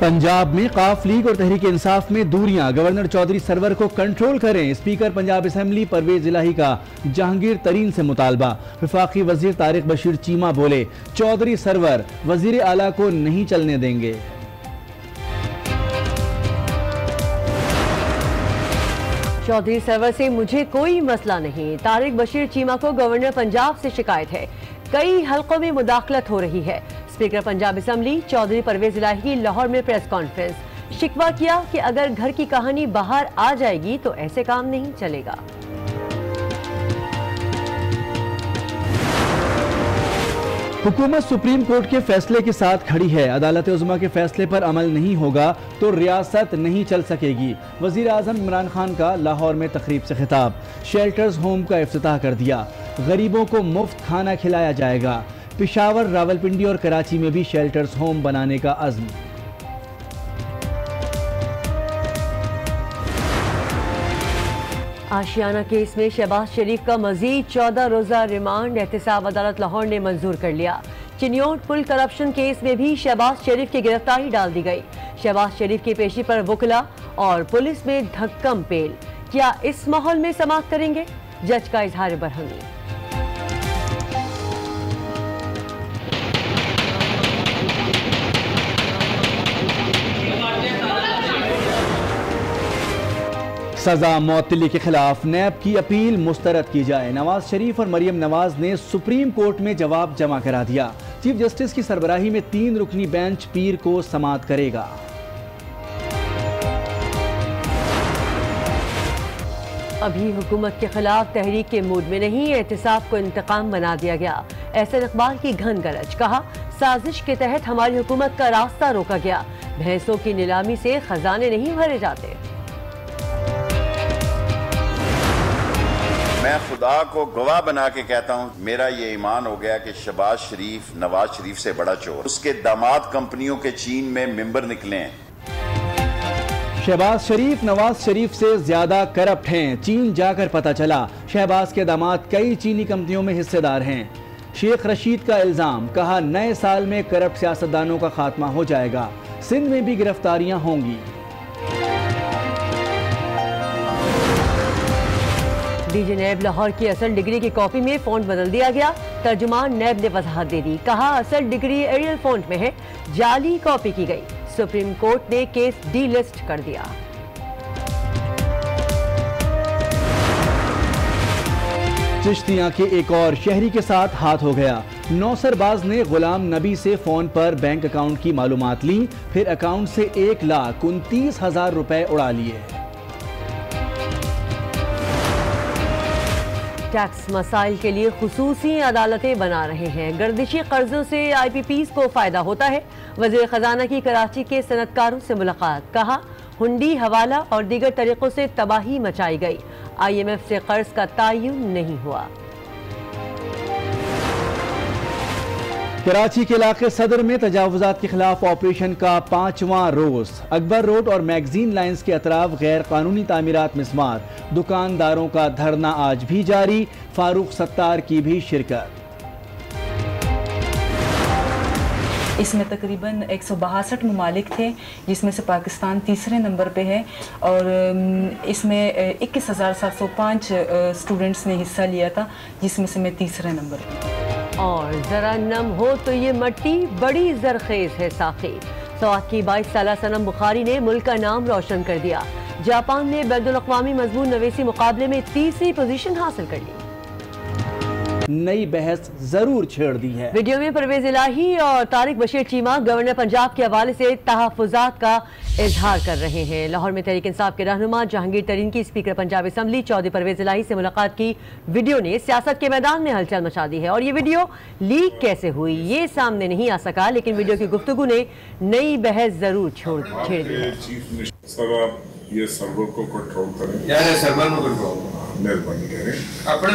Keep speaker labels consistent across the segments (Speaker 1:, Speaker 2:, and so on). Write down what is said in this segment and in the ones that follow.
Speaker 1: पंजाब में काफ लीग और तहरीक इंसाफ में दूरियां, गवर्नर चौधरी सरवर को कंट्रोल करें। स्पीकर पंजाब असेंबली परवेज इलाही का जहांगीर तरीन से मुतालबा। वफाकी वजीर तारिक बशीर चीमा बोले, चौधरी सरवर वजीर आला को नहीं चलने देंगे।
Speaker 2: चौधरी सरवर से मुझे कोई मसला नहीं। तारिक बशीर चीमा को गवर्नर पंजाब से शिकायत है। कई हलकों में मुदाखलत हो रही है। स्पीकर पंजाब असेंबली चौधरी परवेज इलाही की लाहौर में प्रेस कॉन्फ्रेंस। शिकवा किया कि अगर घर की कहानी बाहर आ जाएगी तो ऐसे काम नहीं चलेगा।
Speaker 1: हुकूमत सुप्रीम कोर्ट के फैसले के साथ खड़ी है। अदालत उज़्मा के फैसले पर अमल नहीं होगा तो रियासत नहीं चल सकेगी। वज़ीर आज़म इमरान खान का लाहौर में तकरीब से खिताब। शेल्टर्स होम का इफ्तिताह कर दिया। गरीबों को मुफ्त खाना खिलाया जाएगा। पेशावर, रावलपिंडी और कराची में भी शेल्टर्स होम बनाने का अज़्म।
Speaker 2: आशियाना केस में शहबाज शरीफ का मजीद 14 रोजा रिमांड एहतसाब अदालत लाहौर ने मंजूर कर लिया। चिन्योट पुल करप्शन केस में भी शहबाज शरीफ की गिरफ्तारी डाल दी गई। शहबाज शरीफ की पेशी पर वकला और पुलिस में धक्कम पेल। क्या इस माहौल में समाअत करेंगे? जज का इजहार बरहमी।
Speaker 1: सजा मौतली के खिलाफ नैब की अपील मुस्तरद की जाए। नवाज शरीफ और मरियम नवाज ने सुप्रीम कोर्ट में जवाब जमा करा दिया। चीफ जस्टिस की सरबराही में 3 रुकनी बेंच पीर को समाअत करेगा।
Speaker 2: अभी हुकूमत के खिलाफ तहरीक के मूड में नहीं, एहतसाब को इंतकाम बना दिया गया। एहसन इकबाल की घन गरज। कहा, साजिश के तहत हमारी हुकूमत का रास्ता रोका गया। भैंसों की नीलामी से खजाने नहीं भरे जाते।
Speaker 3: मैं खुदा को गवाह बना के कहता हूँ, मेरा ये ईमान हो गया कि शहबाज शरीफ नवाज शरीफ से बड़ा चोर। उसके दामाद कंपनियों के चीन में मेंबर निकले हैं।
Speaker 1: शहबाज शरीफ नवाज शरीफ से ज्यादा करप्ट हैं। चीन जाकर पता चला। शहबाज के दामाद कई चीनी कंपनियों में हिस्सेदार हैं। शेख रशीद का इल्जाम। कहा, नए साल में करप्ट सियासतदानों का खात्मा हो जाएगा। सिंध में भी गिरफ्तारियां होंगी।
Speaker 2: डीजी नैब लाहौर की असल डिग्री की कॉपी में फॉन्ट बदल दिया गया। तर्जुमान नैब ने वजाहत दे दी। कहा, असल डिग्री एरियल फॉन्ट में है, जाली कॉपी की गई। सुप्रीम कोर्ट ने केस डी लिस्ट कर दिया।
Speaker 1: चिश्तियां के एक और शहरी के साथ हाथ हो गया। नौसरबाज ने गुलाम नबी से फोन पर बैंक अकाउंट की मालूमात ली, फिर अकाउंट से 1,29,000 रुपए उड़ा लिए।
Speaker 2: टैक्स मसाइल के लिए खुसूसी अदालतें बना रहे हैं। गर्दिशी कर्जों से IPPs को फायदा होता है। वजीर खजाना की कराची के सनतकारों से मुलाकात। कहा, हुंडी, हवाला और दीगर तरीकों से तबाही मचाई गई। IMF से कर्ज का तायुन नहीं हुआ।
Speaker 1: कराची के इलाके सदर में तजावुजात के खिलाफ ऑपरेशन का 5वां रोज। अकबर रोड और मैगजीन लाइन्स के अतराफ गैर कानूनी तामीरात मिस्मार। दुकानदारों का धरना आज भी जारी। फारूक सत्तार की भी शिरकत।
Speaker 4: इसमें तकरीबन 162 ममालिक थे, जिसमें से पाकिस्तान तीसरे नंबर पे है और इसमें 21,705 स्टूडेंट्स ने हिस्सा लिया था, जिसमें से मैं तीसरे नंबर पे।
Speaker 2: और जरा नम हो तो ये मट्टी बड़ी जरखेज है साथी। सवात की 22 साला सनम बुखारी ने मुल्क का नाम रोशन कर दिया। जापान ने बैनुल अक़वामी मजमून नवीसी मुकाबले में 3री पोजीशन हासिल कर ली।
Speaker 1: नई बहस जरूर छेड़ दी है।
Speaker 2: वीडियो में परवेज इलाही और तारिक बशीर चीमा गवर्नर पंजाब के हवाले से तहफ़्फ़ुज़ात का इजहार कर रहे हैं। लाहौर में तहरीक इंसाफ के रहनुमा जहांगीर तरीन की स्पीकर पंजाब असेंबली चौधरी परवेज इलाही से मुलाकात की वीडियो ने सियासत के मैदान में हलचल मचा दी है। और ये वीडियो लीक कैसे हुई ये सामने नहीं आ सका, लेकिन वीडियो की गुफ्तगू ने नई बहस जरूर छेड़ दी है।
Speaker 5: ये सर्वर को कंट्रोल करें,
Speaker 6: यार सर्वर को कंट्रोल
Speaker 5: मेहरबानी करें। आपके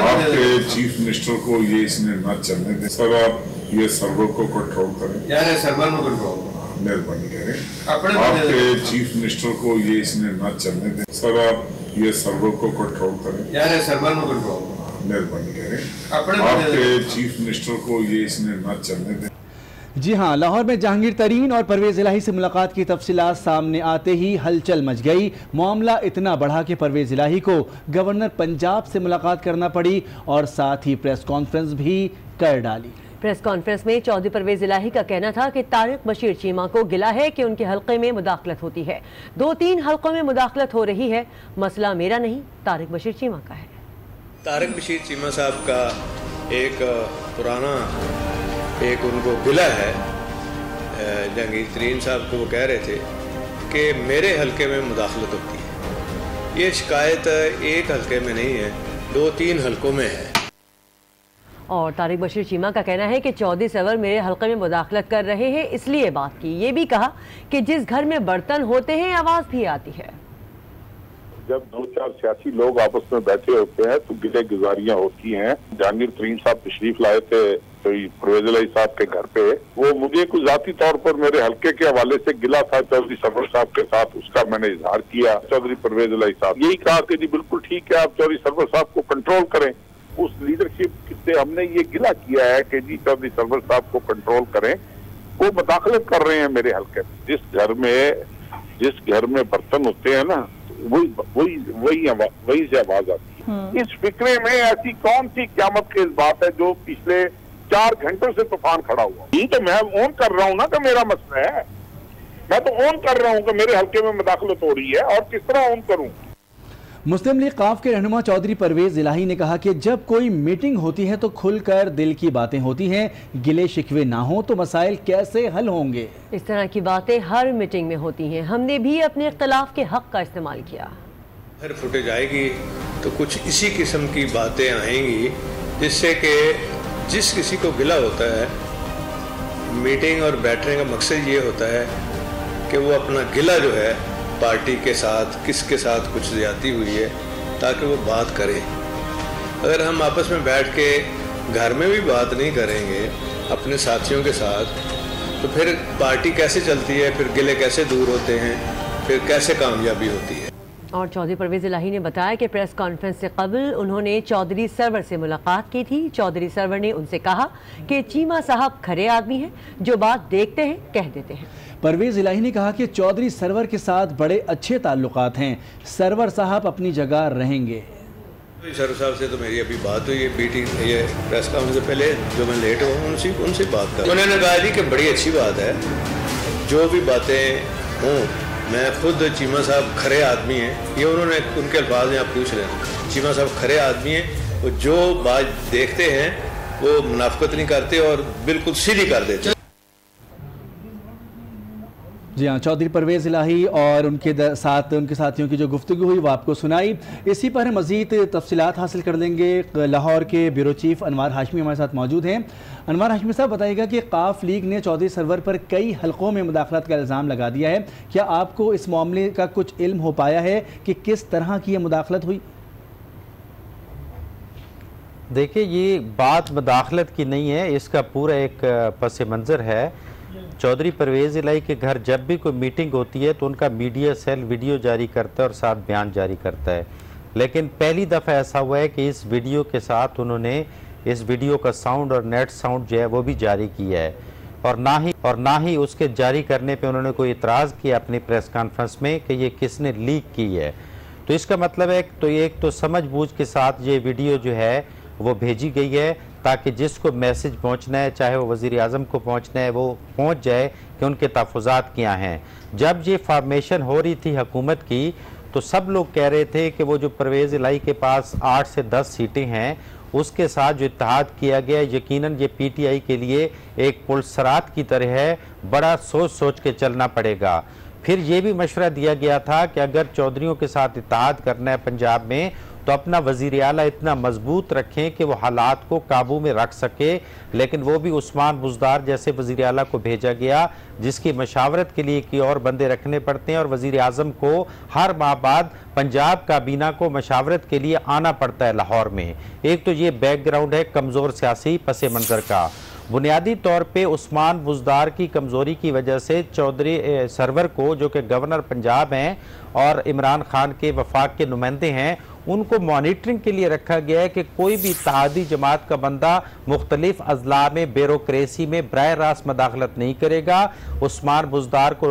Speaker 5: चीफ मिनिस्टर को ये इसमें न चलने दें। सर, आप ये सर्वर को कंट्रोल करें,
Speaker 6: यार सर्वर को कंट्रोल
Speaker 5: मेहरबानी करें। आपके चीफ मिनिस्टर को ये इसमें न चलने दें। सर, आप ये सर्वर को कंट्रोल करें,
Speaker 6: यार सर्वर को कंट्रोल
Speaker 5: मेहरबानी करें। आपके चीफ मिनिस्टर को ये इसमें न चलने दें।
Speaker 1: जी हां, लाहौर में जहांगीर तरीन और परवेज इलाही से मुलाकात की तफसीलात सामने आते ही हलचल मच गई। मामला इतना बढ़ा कि परवेज इलाही को गवर्नर पंजाब से मुलाकात करना पड़ी और साथ ही प्रेस कॉन्फ्रेंस भी कर डाली।
Speaker 2: प्रेस कॉन्फ्रेंस में चौधरी परवेज इलाही का कहना था कि तारिक बशीर चीमा को गिला है कि उनके हल्के में मुदाखलत होती है। 2-3 हल्कों में मुदाखलत हो रही है, मसला मेरा नहीं तारिक बशीर चीमा का है।
Speaker 7: तारिक बशीर चीमा साहब का एक पुराना एक उनको गिला है। जहांगीर तरीन साहब को वो कह रहे थे कि मेरे हल्के में मुदाखलत होती है। ये शिकायत एक हल्के में नहीं है, 2-3 हल्कों में है।
Speaker 2: और तारिक बशीर चीमा का कहना है कि चौधरी सरवर मेरे हल्के में मुदाखलत कर रहे हैं, इसलिए बात की। ये भी कहा कि जिस घर में बर्तन होते हैं आवाज भी आती है।
Speaker 8: जब 2-4 सियासी लोग आपस में बैठे होते हैं तो गिले गुजारियां होती हैं। जहांगीर तरीन साहब तशरीफ लाए थे तो परवेज इलाही साहब के घर पे, वो मुझे कुछ जाती तौर पर मेरे हल्के के हवाले से गिला था चौधरी सरवर साहब के साथ, उसका मैंने इजहार किया। चौधरी परवेज इलाही साहब यही कहा कि जी बिल्कुल ठीक है, आप चौधरी सरवर साहब को कंट्रोल करें। उस लीडरशिप से हमने ये गिला किया है कि जी चौधरी सरवर साहब को कंट्रोल करें, वो मुदाखलत कर रहे हैं मेरे हल्के में। जिस घर में बर्तन होते हैं ना, वही से आवाज आती है। इस फिक्रे में ऐसी कौन सी क़यामत की बात है जो पिछले 4 घंटों से तूफान खड़ा हुआ? ये तो मैं ऑन कर रहा हूँ ना कि मेरा मसला है, मैं तो ऑन कर रहा हूँ कि मेरे हल्के में मुदाखलत हो रही है, और किस तरह ऑन करूँ?
Speaker 1: मुस्लिम लीग काफ के रहनुमा चौधरी परवेज इलाही ने कहा कि जब कोई मीटिंग होती है तो खुलकर दिल की बातें होती हैं, गिले शिकवे ना हो तो मसाइल कैसे हल होंगे।
Speaker 2: इस तरह की बातें हर मीटिंग में होती हैं। हमने भी अपने इख्तलाफ के हक का इस्तेमाल किया।
Speaker 7: हर फुटेज आएगी तो कुछ इसी किस्म की बातें आएंगी जिससे कि जिस किसी को गिला होता है, मीटिंग और बैठने का मकसद ये होता है कि वो अपना गिला जो है पार्टी के साथ, किसके साथ कुछ ज्यादती हुई है, ताकि वो बात करें। अगर हम आपस में बैठ के घर में भी बात नहीं करेंगे अपने साथियों के साथ, तो फिर पार्टी कैसे चलती है, फिर गिले कैसे दूर होते हैं, फिर कैसे कामयाबी होती है।
Speaker 2: और चौधरी परवेज इलाही ने बताया कि प्रेस कॉन्फ्रेंस से कबल उन्होंने चौधरी सरवर से मुलाकात की थी। चौधरी सरवर ने उनसे कहा कि चीमा साहब खरे आदमी हैं, जो बात देखते हैं कह देते हैं।
Speaker 1: परवेज इलाही ने कहा कि चौधरी सरवर के साथ बड़े अच्छे ताल्लुकात हैं, सरवर साहब अपनी जगह रहेंगे।
Speaker 7: सरवर साहब से तो मेरी अभी बात हुई है, मीटिंग ये प्रेस कॉन्फ्रेंस से पहले, जो मैं लेट हुआ उनसे बात कर, उन्होंने कहा जी कि बड़ी अच्छी बात है, जो भी बातें हों, मैं खुद चीमा साहब खरे आदमी हैं, ये उन्होंने उनके अल्फाज में आप पूछ रहे हैं। चीमा साहब खरे आदमी हैं, वो जो बात देखते हैं वो मुनाफिकत नहीं करते और बिल्कुल सीधी कर देते।
Speaker 1: जी हाँ, चौधरी परवेज इलाही और उनके साथ उनके साथियों की जो गुफ्तगू हुई वो आपको सुनाई। इसी पर हम मज़ीद तफसीलात हासिल कर लेंगे। लाहौर के ब्यूरो चीफ अनवार हाशमी हमारे साथ मौजूद हैं। अनवार हाशमी साहब, बताइएगा कि काफ लीग ने चौधरी सरवर पर कई हलकों में मुदाखलत का इल्ज़ाम लगा दिया है। क्या आपको इस मामले का कुछ इल्म हो पाया है कि किस तरह की यह मुदाखलत हुई?
Speaker 9: देखिए, ये बात मुदाखलत की नहीं है, इसका पूरा एक पस मंज़र है। चौधरी परवेज इलाही के घर जब भी कोई मीटिंग होती है तो उनका मीडिया सेल वीडियो जारी करता है और साथ बयान जारी करता है। लेकिन पहली दफ़ा ऐसा हुआ है कि इस वीडियो के साथ उन्होंने इस वीडियो का साउंड और नेट साउंड जो है वो भी जारी किया है, और ना ही उसके जारी करने पे उन्होंने कोई इतराज़ किया अपनी प्रेस कॉन्फ्रेंस में कि ये किसने लीक की है। तो इसका मतलब है तो एक तो समझ बूझ के साथ ये वीडियो जो है वो भेजी गई है ताकि जिसको मैसेज पहुंचना है, चाहे वो वज़ीर आज़म को पहुंचना है, वो पहुंच जाए कि उनके तहफ़्फ़ुज़ात क्या हैं। जब ये फॉर्मेशन हो रही थी हुकूमत की तो सब लोग कह रहे थे कि वो जो परवेज़ इलाही के पास 8 से 10 सीटें हैं उसके साथ जो इत्तेहाद किया गया यकीनन ये PTI के लिए एक पुलसरात की तरह है, बड़ा सोच सोच के चलना पड़ेगा। फिर ये भी मशवरा दिया गया था कि अगर चौधरियों के साथ इत्तेहाद करना है पंजाब में तो अपना वज़ीर आला इतना मजबूत रखें कि वो हालात को काबू में रख सके। लेकिन वो भी उस्मान बुज़दार जैसे वज़ीर आला को भेजा गया जिसकी मशावरत के लिए कि और बंदे रखने पड़ते हैं, और वज़ीर आज़म को हर माह बाद पंजाब काबीना को मशावरत के लिए आना पड़ता है लाहौर में। एक तो ये बैकग्राउंड है कमज़ोर सियासी पस मंज़र का। बुनियादी तौर पे उस्मान बुज़दार की कमज़ोरी की वजह से चौधरी सरवर को, जो कि गवर्नर पंजाब हैं और इमरान खान के वफाक के नुमाइंदे हैं, उनको मॉनिटरिंग के लिए रखा गया है कि कोई भी इत्तेहादी जमात का बंदा मुख्तलिफ अजला में ब्यूरोक्रेसी में बराह रास्त मदाखलत नहीं करेगा। उस्मान बुज़दार को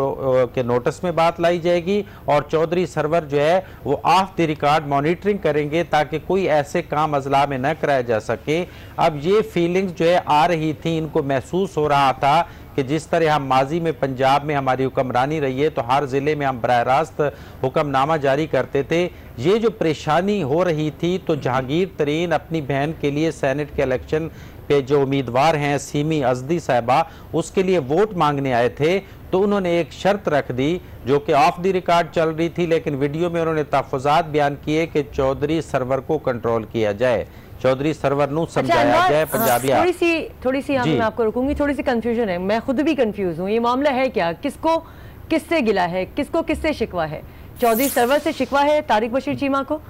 Speaker 9: के नोटिस में बात लाई जाएगी और चौधरी सरवर जो है वो ऑफ द रिकॉर्ड मॉनिटरिंग करेंगे ताकि कोई ऐसे काम अजला में न कराया जा सके। अब ये फीलिंग्स जो है आ रही थी, इनको महसूस हो रहा था कि जिस तरह हम माजी में पंजाब में हमारी हुक्मरानी रही है तो हर ज़िले में हम बराह रास्त हुक्मनामा जारी करते थे। ये जो परेशानी हो रही थी तो जहांगीर तरीन अपनी बहन के लिए सेनेट के इलेक्शन पे जो उम्मीदवार हैं सीमी अजदी साहिबा, उसके लिए वोट मांगने आए थे तो उन्होंने एक शर्त रख दी जो कि ऑफ द रिकॉर्ड चल रही थी, लेकिन वीडियो में उन्होंने तहफ़्फ़ुज़ात बयान किए कि चौधरी सरवर को कंट्रोल किया जाए, चौधरी सरवर नू समझाया जाए। पंजाबी
Speaker 2: थोड़ी सी मैं आपको रुकूंगी, थोड़ी सी कंफ्यूजन है, मैं खुद भी कंफ्यूज हूँ। ये मामला है क्या, किसको किससे गिला है, किसको किससे शिकवा है? चौधरी सरवर से शिकवा है तारिक बशीर चीमा को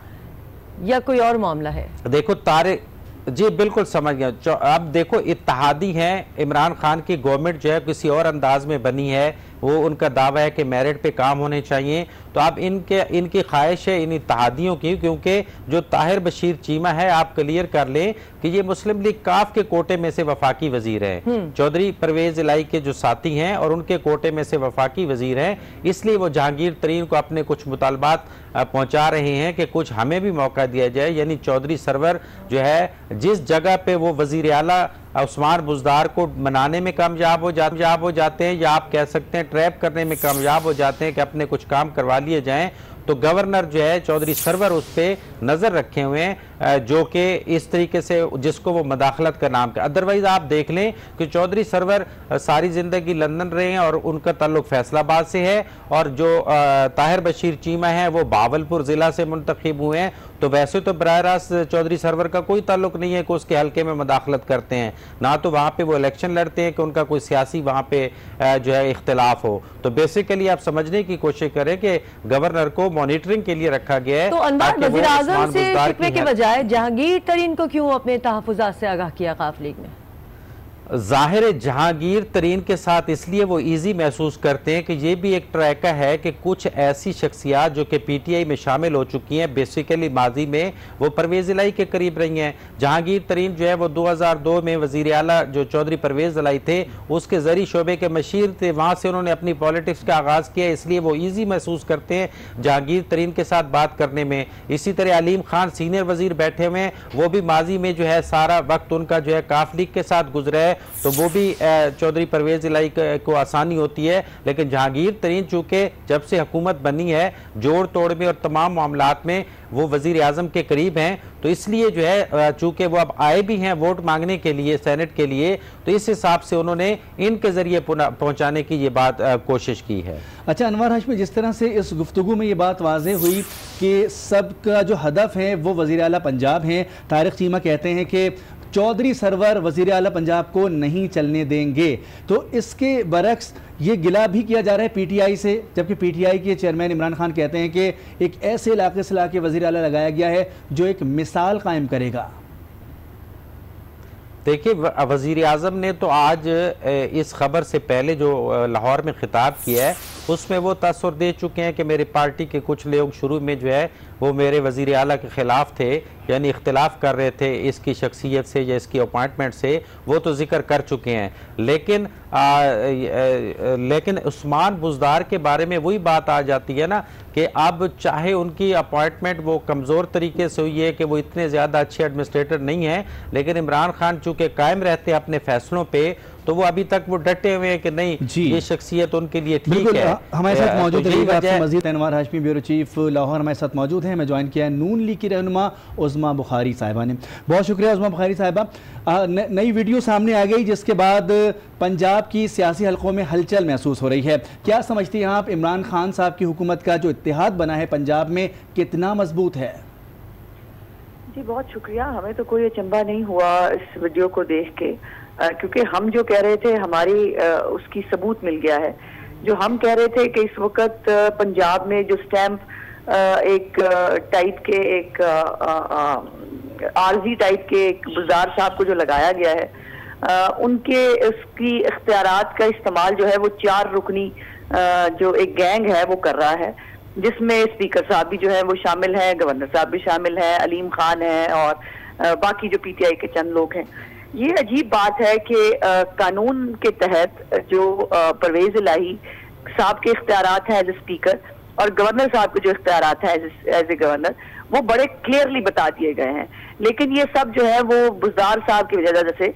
Speaker 2: या कोई और मामला है?
Speaker 9: देखो तारिक जी बिल्कुल समझ गया। अब देखो इत्तेहादी हैं, इमरान खान की गवर्नमेंट जो है किसी और अंदाज में बनी है, वो उनका दावा है कि मेरिट पे काम होने चाहिए। तो अब इनकी ख्वाहिश है इन इत्तेहादियों की, क्योंकि जो ताहिर बशीर चीमा है आप क्लियर कर लें कि ये मुस्लिम लीग काफ के कोटे में से वफाकी वजीर हैं, चौधरी परवेज इलाही के जो साथी हैं और उनके कोटे में से वफाकी वजीर हैं, इसलिए वो जहांगीर तरीन को अपने कुछ मुतालबात पहुंचा रहे हैं कि कुछ हमें भी मौका दिया जाए। यानी चौधरी सरवर जो है जिस जगह पे वो वजीर आला उस्मान बुज़दार को मनाने में कामयाब हो जाते हैं या आप कह सकते हैं ट्रैप करने में कामयाब हो जाते हैं कि अपने कुछ काम करवा लिए जाएं, तो गवर्नर जो है चौधरी सरवर उस पर नज़र रखे हुए हैं जो कि इस तरीके से जिसको वो मदाखलत का नाम का। अदरवाइज आप देख लें कि चौधरी सरवर सारी ज़िंदगी लंदन रहे हैं और उनका ताल्लुक फैसलाबाद से है और जो ताहिर बशीर चीमा है वो बावलपुर ज़िला से मुंतखब हुए हैं। तो वैसे तो बराह रास्त चौधरी सरवर का कोई ताल्लुक नहीं है कि उसके हल्के में मदाखलत करते हैं, ना तो वहाँ पे वो इलेक्शन लड़ते हैं कि उनका कोई सियासी वहाँ पे जो है इख्तिलाफ हो। तो बेसिकली आप समझने की कोशिश करें कि गवर्नर को मॉनिटरिंग के लिए रखा गया है।
Speaker 2: तो अनवर वज़ीर आज़म से शिकवे के बजाय जहांगीर तरीन को क्यों अपने तहफ़्फ़ुज़ात से आगाह किया काफ लीग में?
Speaker 9: जाहिर है जहांगीर तरीन के साथ इसलिए वो इजी महसूस करते हैं कि ये भी एक ट्रैका है कि कुछ ऐसी शख्सियात जो कि पीटीआई में शामिल हो चुकी हैं, बेसिकली माजी में वो परवेज़ इलाही के करीब रही हैं। जहांगीर तरीन जो है वो 2002 में वज़ीर आला जो चौधरी परवेज़ इलाही थे उसके ज़री शोबे के मशीर थे, वहाँ से उन्होंने अपनी पॉलिटिक्स का आगाज़ किया, इसलिए वो ईजी महसूस करते हैं जहांगीर तरीन के साथ बात करने में। इसी तरह अलीम खान सीनियर वज़ीर बैठे हुए हैं, वो भी माजी में जो है सारा वक्त उनका जो है काफ लीग के साथ गुजरा है, तो वो भी चौधरी परवेज़ इलाही को आसानी होती है। लेकिन जहांगीर तरीन चूँकि जब से हुकूमत बनी है जोड़ तोड़ में और तमाम मामलात में वो वज़ीर आज़म के करीब हैं, तो इसलिए जो है चूँकि वो अब आए भी हैं वोट मांगने के लिए सेनेट के लिए, तो इस हिसाब से उन्होंने इनके ज़रिए पहुँचाने की ये बात कोशिश की है।
Speaker 1: अच्छा अनवर हाशमी, जिस तरह से इस गुफ्तगू में ये बात वाज़ेह हुई कि सबका जो हदफ है वो वज़ीर आला पंजाब हैं, तारिक चीमा कहते हैं कि चौधरी सरवर वज़ीर आला पंजाब को नहीं चलने देंगे, तो इसके बरक्स ये गिला भी किया जा रहा है पीटीआई से, जबकि पीटीआई के चेयरमैन इमरान खान कहते हैं कि एक ऐसे इलाके से लाके वज़ीर आला लगाया गया है जो एक मिसाल कायम करेगा।
Speaker 9: देखिए वज़ीर आज़म ने तो आज इस खबर से पहले जो लाहौर में खिताब किया है उसमें वो तासुर दे चुके हैं कि मेरी पार्टी के कुछ लोग शुरू में जो है वो मेरे वज़ीर आला के ख़िलाफ़ थे, यानी इख्तिलाफ़ कर रहे थे इसकी शख्सियत से या इसकी अपॉइंटमेंट से, वो तो जिक्र कर चुके हैं। लेकिन उस्मान बुज़दार के बारे में वही बात आ जाती है ना कि अब चाहे उनकी अपॉइंटमेंट वो कमज़ोर तरीके से हुई है कि वो इतने ज़्यादा अच्छे एडमिनिस्ट्रेटर नहीं हैं, लेकिन इमरान खान चूँकि कायम रहते हैं अपने फैसलों पर, तो वो अभी तक वो डटे हुए हैं कि नहीं ये शख्सियत उनके लिए ठीक है।
Speaker 1: हमारे साथ मौजूद है मजीद अनवर हाशमी, ब्यूरो चीफ लाहौर हमारे साथ मौजूद हैं। हमें ज्वाइन किया है नून लीग की रहनुमा उज़मा बुखारी साहिबा ने। बहुत शुक्रिया उज़मा बुखारी साहिबा। नई वीडियो सामने आ गई जिसके बाद पंजाब की सियासी हलकों में हलचल महसूस हो रही है। क्या समझती हैं आप, इमरान खान साहब की हुकूमत का जो इत्तेहाद बना है पंजाब में कितना मजबूत है?
Speaker 10: जी बहुत शुक्रिया, हमें तो कोई अचंभा नहीं हुआ इस वीडियो को देख के, क्योंकि हम जो कह रहे थे हमारी उसकी सबूत मिल गया है। जो हम कह रहे थे कि इस वक्त पंजाब में जो स्टैंप एक टाइप के एक आरजी टाइप के एक बुज़दार साहब को जो लगाया गया है, उनके उसकी इख्तियारात का इस्तेमाल जो है वो 4 रुकनी जो एक गैंग है वो कर रहा है। जिसमें स्पीकर साहब भी जो है वो शामिल हैं, गवर्नर साहब भी शामिल हैं, अलीम खान है और बाकी जो पीटीआई के चंद लोग हैं। ये अजीब बात है कि कानून के तहत जो परवेज इलाही साहब के इख्तियारात हैं एज ए स्पीकर और गवर्नर साहब के जो इख्तियारात हैं एज ए गवर्नर, वो बड़े क्लियरली बता दिए गए हैं। लेकिन ये सब जो है वो बुज़दार साहब की वजह से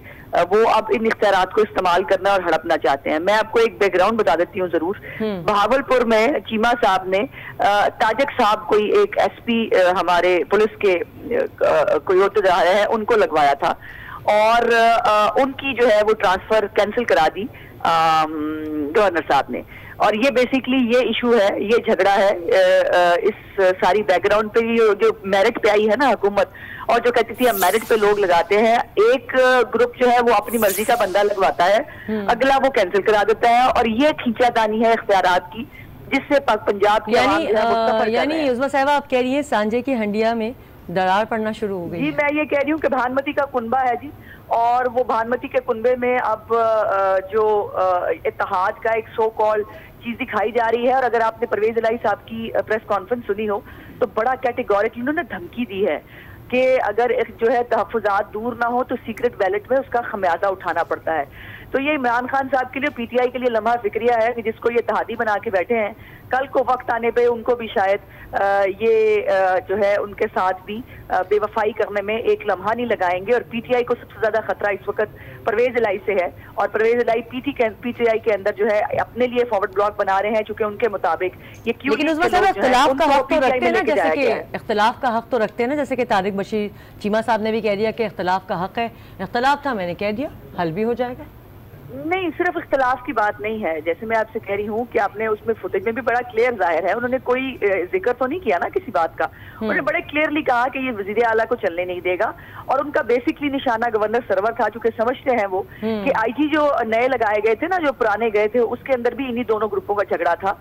Speaker 10: वो अब इन इख्तियारात को इस्तेमाल करना और हड़पना चाहते हैं। मैं आपको एक बैकग्राउंड बता देती हूँ जरूर। बहावलपुर में चीमा साहब ने ताजक साहब कोई एक एसपी हमारे पुलिस के कोई होते जा रहे हैं उनको लगवाया था और उनकी जो है वो ट्रांसफर कैंसिल करा दी गवर्नर साहब ने। और ये बेसिकली ये इशू है, ये झगड़ा है इस सारी बैकग्राउंड पे। ये जो मेरिट पे आई है ना हुकूमत, और जो कहती थी हम मेरिट पे लोग लगाते हैं, एक ग्रुप जो है वो अपनी मर्जी का बंदा लगवाता है, अगला वो कैंसिल करा देता है और ये खींचातानी है इख्तियारात की, जिससे पंजाब की
Speaker 2: यानी उस्मा साहब आप कह रही है सांझे की हंडिया में दरार पड़ना शुरू हो गई।
Speaker 10: जी मैं ये कह रही हूँ कि भानुमती का कुनबा है जी, और वो भानुमती के कुनबे में अब जो इत्तेहाद का एक सो कॉल चीज दिखाई जा रही है। और अगर आपने परवेज इलाही साहब की प्रेस कॉन्फ्रेंस सुनी हो तो बड़ा कैटेगोरिकली उन्होंने धमकी दी है कि अगर जो है तहफ़्फ़ुज़ात दूर ना हो तो सीक्रेट बैलेट में उसका खमियाजा उठाना पड़ता है। तो ये इमरान खान साहब के लिए, पीटीआई के लिए लम्हा फिक्रिया है कि जिसको ये इत्तेहादी बना के बैठे हैं, कल को वक्त आने पे उनको भी शायद ये जो है उनके साथ भी बेवफाई करने में एक लम्हा नहीं लगाएंगे। और पीटीआई को सबसे ज्यादा खतरा इस वक्त परवेज इलाही से है, और परवेज इलाही पीटीआई के अंदर जो है अपने लिए फॉरवर्ड ब्लॉक बना रहे हैं, चूंकि उनके मुताबिक ये क्यों
Speaker 2: इख्तिलाफ का हक तो रखते हैं ना, जैसे कि इख्तिलाफ का हक तो रखते हैं ना, जैसे कि तारिक बशीर चीमा साहब ने भी कह दिया कि इख्तिलाफ का हक है। इख्तिलाफ था, मैंने कह दिया, हल भी हो जाएगा।
Speaker 10: नहीं, सिर्फ इख्तिलाफ की बात नहीं है। जैसे मैं आपसे कह रही हूँ कि आपने उसमें फुटेज में भी बड़ा क्लियर जाहिर है, उन्होंने कोई जिक्र तो नहीं किया ना किसी बात का। उन्होंने बड़े क्लियरली कहा कि ये वजीर आला को चलने नहीं देगा, और उनका बेसिकली निशाना गवर्नर सरवर था, चूंकि समझते हैं वो कि आईजी जो नए लगाए गए थे ना, जो पुराने गए थे, उसके अंदर भी इन्हीं दोनों ग्रुपों का झगड़ा था,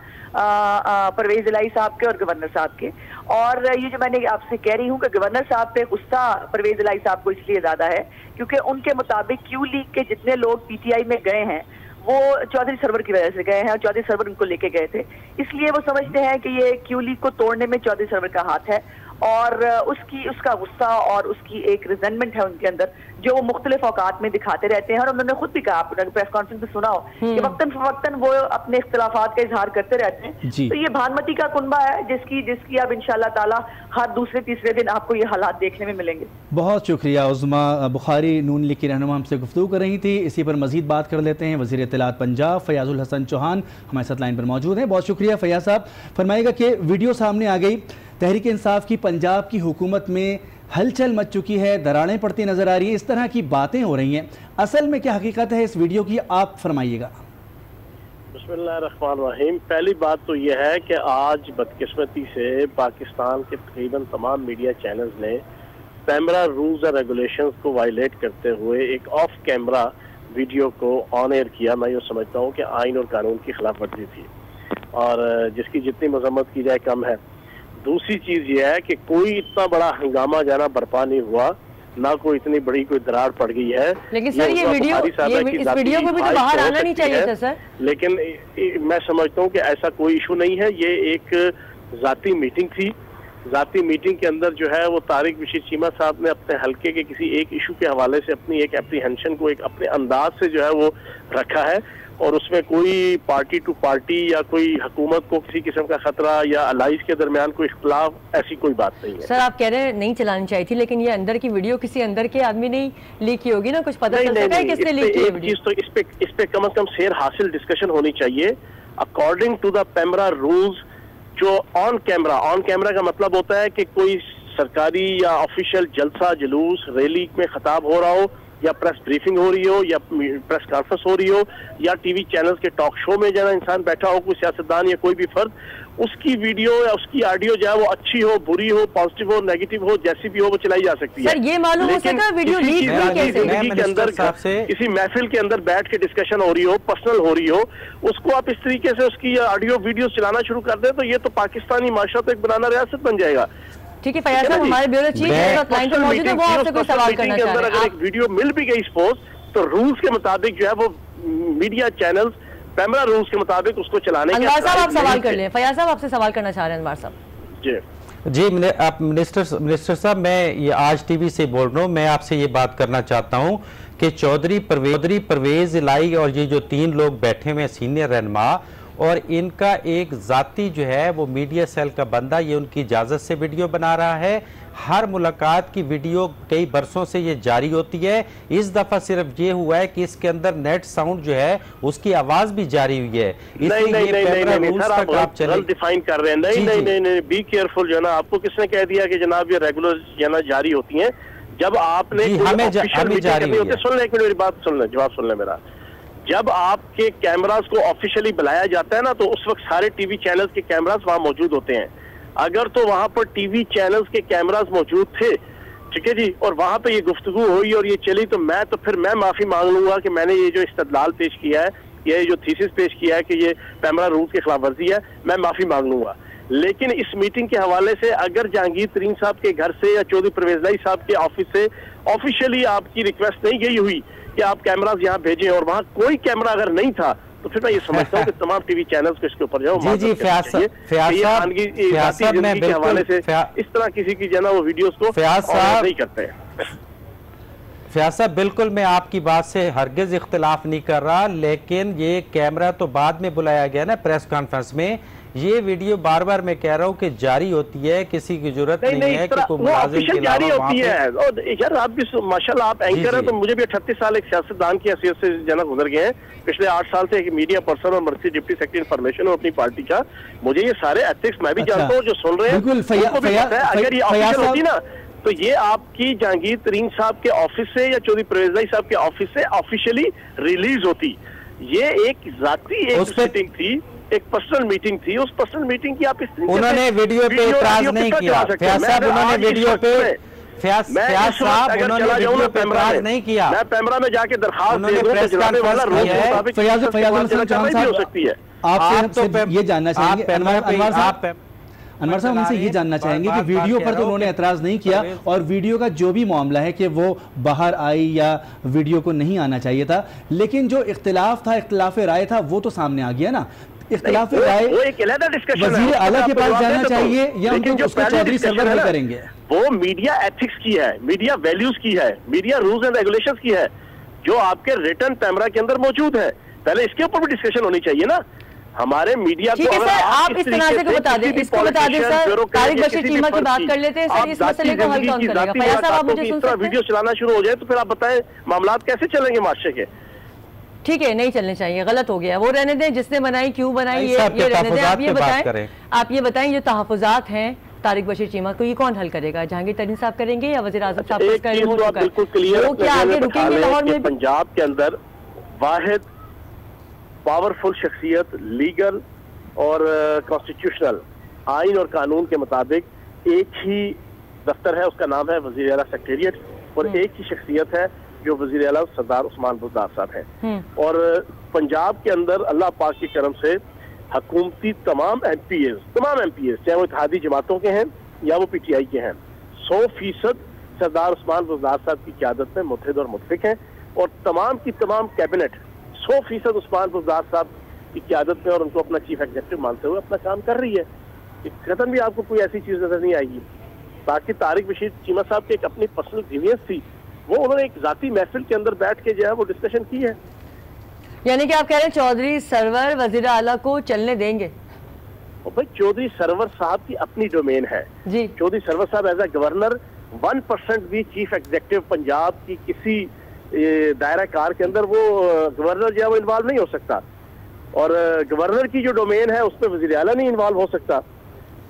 Speaker 10: परवेज इलाही साहब के और गवर्नर साहब के। और ये जो मैंने आपसे कह रही हूँ कि गवर्नर साहब पे गुस्सा परवेज इलाही साहब को इसलिए ज्यादा है क्योंकि उनके मुताबिक क्यू लीग के जितने लोग पीटीआई में गए हैं वो चौधरी सरवर की वजह से गए हैं, और चौधरी सरवर उनको लेके गए थे। इसलिए वो समझते हैं कि ये क्यू लीग को तोड़ने में चौधरी सरवर का हाथ है, और उसका गुस्सा और उसकी एक रिजेंटमेंट है उनके अंदर, जो वो मुख्तलिफ औकात में दिखाते रहते हैं। और उन्होंने खुद भी कहा, आपने प्रेस कॉन्फ्रेंस में सुना हो कि वक्तन फवक्तन वो अपने इख्तिलाफात का इजहार करते रहते हैं। तो ये भानुमती का कुनबा है जिसकी अब इंशाल्लाह ताला हर दूसरे तीसरे दिन आपको ये हालात देखने में मिलेंगे।
Speaker 1: बहुत शुक्रिया। उज़्मा बुखारी नून लीग की रहनुमा हमसे गुफ्तगू कर रही थी। इसी पर मजीद बात कर लेते हैं। वज़ीर इत्तलात पंजाब फयाजुल हसन चौहान हमारे साथ लाइन पर मौजूद हैं। बहुत शुक्रिया फयाज साहब। फरमाइएगा कि वीडियो सामने आ गई, तहरीक इंसाफ की पंजाब की हुकूमत में हलचल मच चुकी है, दरारें पड़ती नजर आ रही है, इस तरह की बातें हो रही हैं, असल में क्या हकीकत है इस वीडियो की, आप फरमाइएगा।
Speaker 11: बिस्मिल्लाहिर्रहमानिर्रहीम। पहली बात तो यह है कि आज बदकिस्मती से पाकिस्तान के तकरीबन तमाम मीडिया चैनल्स ने कैमरा रूल्स और रेगुलेशंस को वायलेट करते हुए एक ऑफ कैमरा वीडियो को ऑन एयर किया। मैं ये समझता हूँ कि आइन और कानून की खिलाफ वर्जी थी, और जिसकी जितनी मजम्मत की जाए कम है। दूसरी चीज ये है कि कोई इतना बड़ा हंगामा जाना बर्पा नहीं हुआ, ना कोई इतनी बड़ी कोई दरार पड़ गई है।
Speaker 2: लेकिन सर ये वीडियो इस वीडियो को भी तो बाहर आना नहीं चाहिए था सर।
Speaker 11: लेकिन मैं समझता हूँ कि ऐसा कोई इशू नहीं है, ये एक जाती मीटिंग थी। जाती मीटिंग के अंदर जो है वो तारिक बशीर चीमा साहब ने अपने हल्के के किसी एक इशू के हवाले से अपनी एक एप्रीहेंशन को एक अपने अंदाज से जो है वो रखा है, और उसमें कोई पार्टी टू पार्टी या कोई हुकूमत को किसी किस्म का खतरा या अलाइज के दरमियान कोई इख्तिलाफ, ऐसी कोई बात नहीं है।
Speaker 2: सर आप कह रहे हैं नहीं चलानी चाहिए थी, लेकिन ये अंदर की वीडियो किसी अंदर के आदमी ने लीक की होगी ना, कुछ पता चल सका है किसने लीक की वीडियो?
Speaker 11: तो इस पे कम से कम सेर हासिल डिस्कशन होनी चाहिए according to the camera rules. जो ऑन कैमरा का मतलब होता है कि कोई सरकारी या ऑफिशियल जलसा जुलूस रैली में खिताब हो रहा हो, या प्रेस ब्रीफिंग हो रही हो, या प्रेस कॉन्फ्रेंस हो रही हो, या टीवी चैनल्स के टॉक शो में जो इंसान बैठा हो, कोई सियासतदान या कोई भी फर्द, उसकी वीडियो या उसकी ऑडियो जो है वो अच्छी हो, बुरी हो, पॉजिटिव हो, नेगेटिव हो, जैसी भी हो वो चलाई जा सकती है।
Speaker 2: सर ये मालूम हो सका वीडियो लीक कैसे?
Speaker 11: जिंदगी के अंदर किसी महफिल के अंदर बैठ के डिस्कशन हो रही हो, पर्सनल हो रही हो, उसको आप इस तरीके से उसकी ऑडियो वीडियो चलाना शुरू कर दें तो ये तो पाकिस्तानी माशरा तो एक बनाना रियासत बन जाएगा।
Speaker 2: ठीक है फयाज साहब, हमारे ब्यूरो चीफ लाइन पर मौजूद है, वो आपसे कोई सवाल करना चाह रहे हैं।
Speaker 11: अगर एक वीडियो मिल भी गई सपोज, तो रूल्स के मुताबिक जो है वो मीडिया चैनल्स पैमरा रूल्स के मुताबिक उसको चलाने
Speaker 2: अनवर साहब आप सवाल कर लें। फयाज साहब आपसे सवाल करना चाह रहे हैं अनवर साहब।
Speaker 9: जी आप मिनिस्टर साहब, मैं ये आज टीवी से बोल रहा हूँ, मैं आपसे ये बात करना चाहता हूँ कि चौधरी परवेज इलाही और ये जो 3 लोग बैठे हुए सीनियर रहनुमा, और इनका एक जाती जो है वो मीडिया सेल का बंदा ये उनकी इजाज़त से वीडियो बना रहा है। हर मुलाकात की वीडियो कई बरसों से ये जारी होती है। इस दफा सिर्फ ये हुआ है कि इसके अंदर नेट साउंड जो है उसकी आवाज भी जारी हुई है।
Speaker 11: नहीं सर, आप गलत डिफाइन कर रहे हैं। नहीं, बी केयरफुल जो है ना, आपको किसने कह दिया कि जनाब ये रेगुलर जो है ना जारी होती हैं? जब आपने
Speaker 9: हमें जारी होती है।
Speaker 11: सुन ले एक मिनट, मेरी बात सुन ले, जवाब सुन ले मेरा। जब आपके कैमरास को ऑफिशियली बुलाया जाता है ना, तो उस वक्त सारे टीवी चैनल्स के कैमरास वहां मौजूद होते हैं। अगर तो वहां पर टीवी चैनल्स के कैमरास मौजूद थे, ठीक है जी, और वहां पे ये गुफ्तगू हुई और ये चली, तो मैं माफी मांग लूंगा कि मैंने ये जो इस्तदलाल पेश किया है, ये जो थीसिस पेश किया है कि ये पैमरा रूल्स की खिलाफ वर्जी है, मैं माफी मांग लूंगा। लेकिन इस मीटिंग के हवाले से अगर जहांगीर तरीन साहब के घर से या चौधरी परवेज इलाही साहब के ऑफिस से ऑफिशियली आपकी रिक्वेस्ट नहीं गई हुई कि आप कैमरास यहाँ भेजें, और वहां कोई कैमरा अगर नहीं था, तो फिर मैं ये समझता हूँ कि तमाम टीवी चैनल्स को इसके ऊपर जाओ।
Speaker 9: जी फयाज साहब,
Speaker 11: के हवाले से इस तरह किसी की जना वो वीडियोस को नहीं करते हैं।
Speaker 9: फयाज साहब, बिल्कुल मैं आपकी बात से हरगिज इख्तिलाफ नहीं कर रहा, लेकिन ये कैमरा तो बाद में बुलाया गया ना प्रेस कॉन्फ्रेंस में। ये वीडियो बार बार मैं कह रहा हूँ कि जारी होती है, किसी की जरूरत नहीं है कि कोई मुलाजिम के
Speaker 11: जारी होती है। यार आप भी माशाल्लाह आप एंकर हैं, तो मुझे भी 38 साल एक सियासतदान की हैसियत से जना गुजर गए हैं। पिछले 8 साल से एक मीडिया पर्सन और मर्सी डिप्टी सेक्रेटरी इंफॉर्मेशन हूँ अपनी पार्टी का। मुझे ये सारे एथिक्स मैं भी जानता हूँ, जो सुन रहे हैं अगर ये ऑफिशियल होती ना, तो ये आपकी जहांगीर तरीन साहब के ऑफिस से या चौधरी परवेज इलाही साहब के ऑफिस से ऑफिशियली रिलीज होती। ये एक जाती मीटिंग थी, एक पर्सनल मीटिंग थी। उस पर्सनल मीटिंग की आप
Speaker 9: उन्होंने वीडियो पे इतराज नहीं किया। फयाज साहब उन्होंने वीडियो पे फयाज साहब उन्होंने वीडियो पे इतराज नहीं किया।
Speaker 11: मैं पैमरा में जाके दरखास्त दे दूं
Speaker 1: तो जनाब वाला रूल के मुताबिक हो सकती है। आपसे ये जानना चाहेंगे अनवर साहब, उनसे ये जानना चाहेंगे कि वीडियो पर तो उन्होंने एतराज नहीं किया, और वीडियो का जो भी मामला है कि वो बाहर आई या वीडियो को नहीं आना चाहिए था, लेकिन जो इख्तिलाफ था, इख्तिलाफ राय था, वो तो सामने आ गया ना। इख्तिलाफ राय वज़ीर आला के पास जाना चाहिए या उनको उसको चौधरी सरवर नहीं करेंगे?
Speaker 11: वो मीडिया एथिक्स की है, मीडिया वैल्यूज की है, मीडिया रूल्स एंड रेगुलेशंस की है, जो आपके रिटर्न पैमरा के अंदर मौजूद है। पहले इसके ऊपर भी डिस्कशन होनी चाहिए ना हमारे मीडिया को।
Speaker 2: सर आप इस तनाज़े को बता दें, इसको बता दें सर। तारिक बशीर चीमा की बात कर लेते हैं सर, इस मसले को हल कौन करेगा? फयाज साहब आप मुझे सुन सकते हैं?
Speaker 11: वीडियो चलाना शुरू हो जाए तो फिर आप बताएं मामलात कैसे चलेंगे माशरे के?
Speaker 2: ठीक है, नहीं चलने चाहिए, गलत हो गया, वो रहने दें। जिसने बनाई क्यों बनाई ये रहने दें। आप ये बताएं जो तहफ़्फ़ुज़ात हैं तारिक बशीर चीमा को, ये कौन हल करेगा? जहांगीर तरीन साहब करेंगे या वज़ीर आज़म साहब?
Speaker 11: बिल्कुल क्लियर,
Speaker 2: वो क्या आगे रुकेंगे लाहौर में?
Speaker 11: पंजाब के अंदर वाहिद पावरफुल शख्सियत, लीगल और कॉन्स्टिट्यूशनल आइन और कानून के मुताबिक एक ही दफ्तर है, उसका नाम है वज़ीर आला सेक्रेटेरिएट, और एक ही शख्सियत है जो वज़ीर आला सरदार उस्मान बुज़दार साहब हैं। और पंजाब के अंदर अल्लाह पाक के करम से हुकूमती तमाम एमपीएस चाहे वो इत्तेहादी जमातों के हैं या वो पीटीआई के हैं, 100% सरदार उस्मान बुज़दार साहब की क़यादत में मुत्तहिद और मुत्तफ़िक़ हैं। और तमाम की तमाम कैबिनेट 100% उस्मान बुज़दार साहब की क़यादत में और उनको अपना चीफ एग्जीक्यूटिव मानते हुए अपना काम कर रही है। कतन भी आपको कोई ऐसी चीज़ नजर नहीं आएगी। बाकी तारिक बशीर चीमा साहब की एक अपनी पर्सनल ग्रीवियंस थी, वो उन्होंने एक जाती महफिल के अंदर बैठ के जो है वो डिस्कशन की है।
Speaker 2: यानी कि आप कह रहे हैं चौधरी सरवर वज़ीर आला को चलने देंगे?
Speaker 11: और भाई चौधरी सरवर साहब की अपनी डोमेन है
Speaker 2: जी।
Speaker 11: चौधरी सरवर साहब एज ए गवर्नर 1% भी चीफ एग्जीक्यूटिव पंजाब की किसी दायरा कार के अंदर वो गवर्नर जो है वो इन्वॉल्व नहीं हो सकता, और गवर्नर की जो डोमेन है उस पर वज़ीर आला नहीं इन्वॉल्व हो सकता।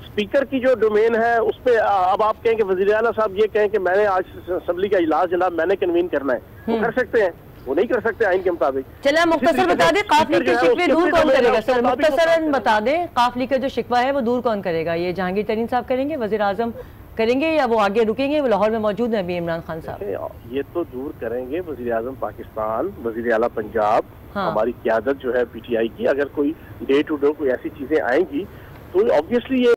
Speaker 11: स्पीकर की जो डोमेन है उस पर अब आप कहें कि वज़ीर आला साहब ये कहें कि मैंने आज असेंबली का इजलास जनाब मैंने कन्वीन करना है, वो कर सकते हैं, वो नहीं कर सकते आइन के मुताबिक।
Speaker 2: चलिए मुख्तसर बता दें, काफली के शिकवे दूर कौन करेगा सर? मुख्तसरन बता दें, काफली का जो शिकवा है वो दूर कौन करेगा? ये जहांगीर तरीन साहब करेंगे, वज़ीर आज़म करेंगे, या वो आगे रुकेंगे? वो लाहौर में मौजूद है अभी इमरान खान साहब।
Speaker 11: ये तो दूर करेंगे वज़ीर आज़म पाकिस्तान, वज़ीर आला पंजाब, हमारी क़यादत जो है पीटीआई की। अगर कोई डे टू डे कोई ऐसी चीजें आएंगी तो ऑब्वियसली ये